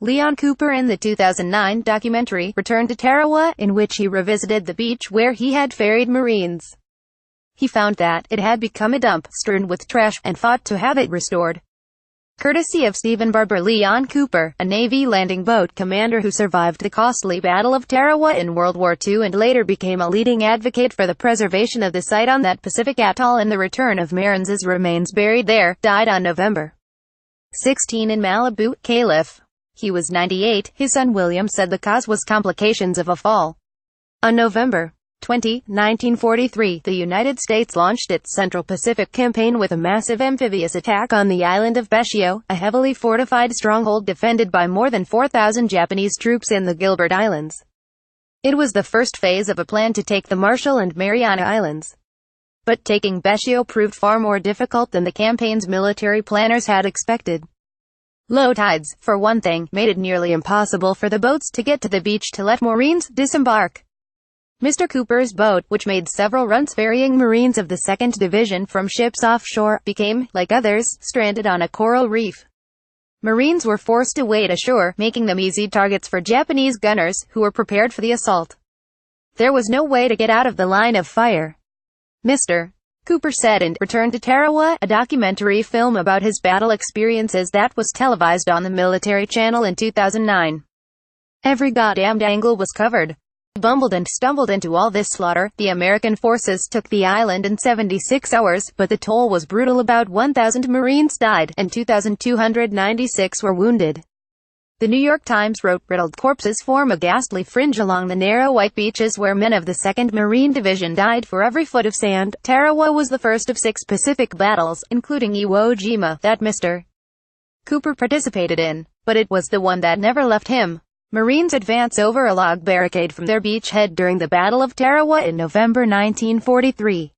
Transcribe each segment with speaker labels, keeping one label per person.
Speaker 1: Leon Cooper in the 2009 documentary, Return to Tarawa, in which he revisited the beach where he had ferried Marines. He found that it had become a dump, strewn with trash, and fought to have it restored. Courtesy of Steven Barber Leon Cooper, a Navy landing boat commander who survived the costly Battle of Tarawa in World War II and later became a leading advocate for the preservation of the site on that Pacific atoll and the return of Marines' remains buried there, died on November 16 in Malibu, Calif. He was 98. His son William said the cause was complications of a fall. On November 20, 1943, the United States launched its Central Pacific Campaign with a massive amphibious attack on the island of Bescio, a heavily fortified stronghold defended by more than 4,000 Japanese troops in the Gilbert Islands. It was the first phase of a plan to take the Marshall and Mariana Islands. But taking Bescio proved far more difficult than the campaign's military planners had expected. Low tides, for one thing, made it nearly impossible for the boats to get to the beach to let Marines disembark. Mr. Cooper's boat, which made several runs ferrying Marines of the 2nd Division from ships offshore, became, like others, stranded on a coral reef. Marines were forced to wade ashore, making them easy targets for Japanese gunners, who were prepared for the assault. There was no way to get out of the line of fire. Mr. Cooper said in Return to Tarawa, a documentary film about his battle experiences that was televised on the military channel in 2009. Every goddamned angle was covered. Bumbled and stumbled into all this slaughter. The American forces took the island in 76 hours, but the toll was brutal. About 1,000 Marines died, and 2,296 were wounded. The New York Times wrote, riddled corpses form a ghastly fringe along the narrow white beaches where men of the 2nd Marine Division died for every foot of sand. Tarawa was the first of 6 Pacific battles, including Iwo Jima, that Mr. Cooper participated in. But it was the one that never left him. Marines advance over a log barricade from their beachhead during the Battle of Tarawa in November 1943.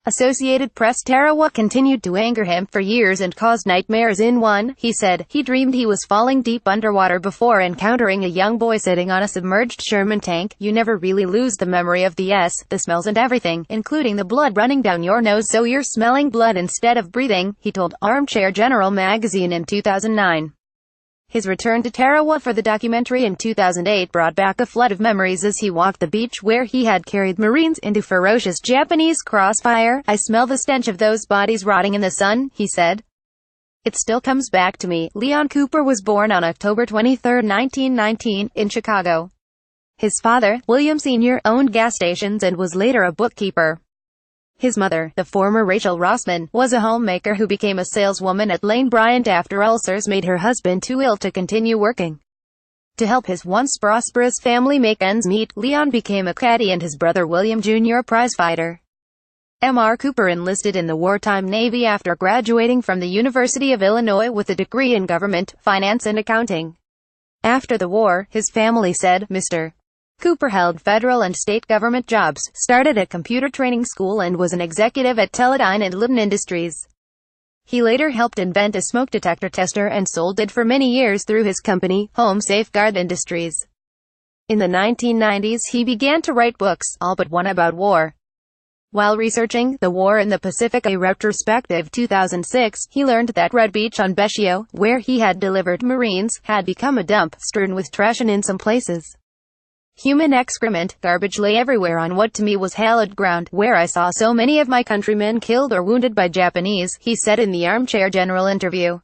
Speaker 1: Associated Press. Tarawa continued to anger him for years and caused nightmares. In one, he said, he dreamed he was falling deep underwater before encountering a young boy sitting on a submerged Sherman tank. You never really lose the memory of the smells and everything, including the blood running down your nose, so you're smelling blood instead of breathing, he told Armchair General magazine in 2009. His return to Tarawa for the documentary in 2008 brought back a flood of memories as he walked the beach where he had carried Marines into ferocious Japanese crossfire. I smell the stench of those bodies rotting in the sun, he said. It still comes back to me. Leon Cooper was born on October 23, 1919, in Chicago. His father, William Sr., owned gas stations and was later a bookkeeper. His mother, the former Rachel Rossman, was a homemaker who became a saleswoman at Lane Bryant after ulcers made her husband too ill to continue working. To help his once prosperous family make ends meet, Leon became a caddy and his brother William Jr. a prizefighter. M.R. Cooper enlisted in the wartime Navy after graduating from the University of Illinois with a degree in government, finance and accounting. After the war, his family said, Mr. Cooper held federal and state government jobs, started a computer training school and was an executive at Teledyne and Litton Industries. He later helped invent a smoke detector tester and sold it for many years through his company, Home Safeguard Industries. In the 1990s he began to write books, all but one about war. While researching The War in the Pacific, a retrospective 2006, he learned that Red Beach on Bescio, where he had delivered Marines, had become a dump, strewn with trash and in some places human excrement. Garbage lay everywhere on what to me was hallowed ground, where I saw so many of my countrymen killed or wounded by Japanese, he said in the Armchair General interview.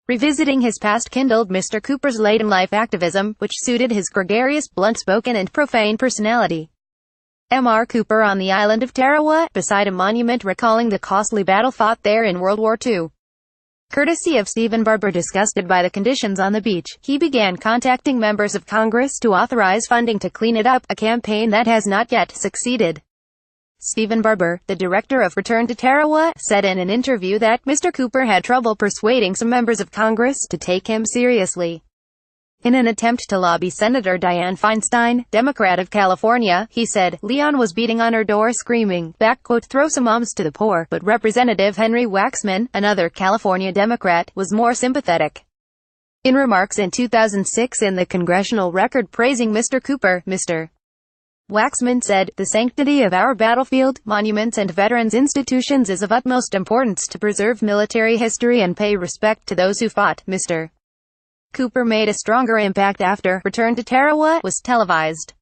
Speaker 1: Revisiting his past kindled Mr. Cooper's late-in-life activism, which suited his gregarious, blunt-spoken and profane personality. M.R. Cooper on the island of Tarawa, beside a monument recalling the costly battle fought there in World War II. Courtesy of Steven Barber. Disgusted by the conditions on the beach, he began contacting members of Congress to authorize funding to clean it up, a campaign that has not yet succeeded. Steven Barber, the director of Return to Tarawa, said in an interview that Mr. Cooper had trouble persuading some members of Congress to take him seriously. In an attempt to lobby Senator Dianne Feinstein, Democrat of California, he said, Leon was beating on her door screaming, "Throw some alms to the poor," but Representative Henry Waxman, another California Democrat, was more sympathetic. In remarks in 2006 in the Congressional Record praising Mr. Cooper, Mr. Waxman said, "The sanctity of our battlefield, monuments and veterans institutions is of utmost importance to preserve military history and pay respect to those who fought." Mr. Cooper made a stronger impact after Return to Tarawa was televised.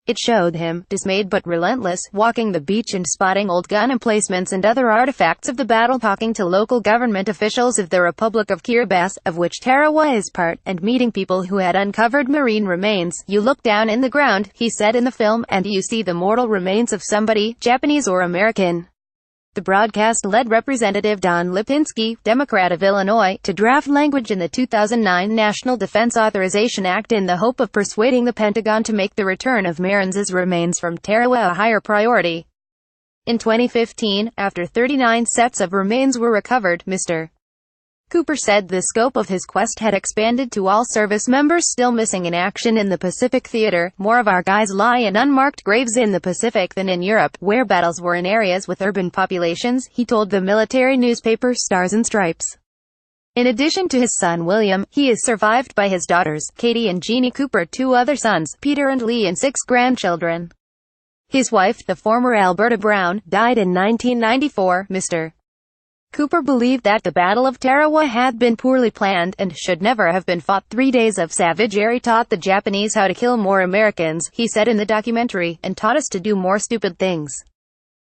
Speaker 1: It showed him, dismayed but relentless, walking the beach and spotting old gun emplacements and other artifacts of the battle, talking to local government officials of the Republic of Kiribati, of which Tarawa is part, and meeting people who had uncovered marine remains. "You look down in the ground," he said in the film, "and you see the mortal remains of somebody, Japanese or American." The broadcast led Representative Don Lipinski, Democrat of Illinois, to draft language in the 2009 National Defense Authorization Act in the hope of persuading the Pentagon to make the return of Marins's remains from Tarawa a higher priority. In 2015, after 39 sets of remains were recovered, Mr. Cooper said the scope of his quest had expanded to all service members still missing in action in the Pacific theater. "More of our guys lie in unmarked graves in the Pacific than in Europe, where battles were in areas with urban populations," he told the military newspaper Stars and Stripes. In addition to his son William, he is survived by his daughters, Katie and Jeannie Cooper, 2 other sons, Peter and Lee, and 6 grandchildren. His wife, the former Alberta Brown, died in 1994. Mr. Cooper believed that the Battle of Tarawa had been poorly planned, and should never have been fought. 3 days of savagery taught the Japanese how to kill more Americans, he said in the documentary, and taught us to do more stupid things.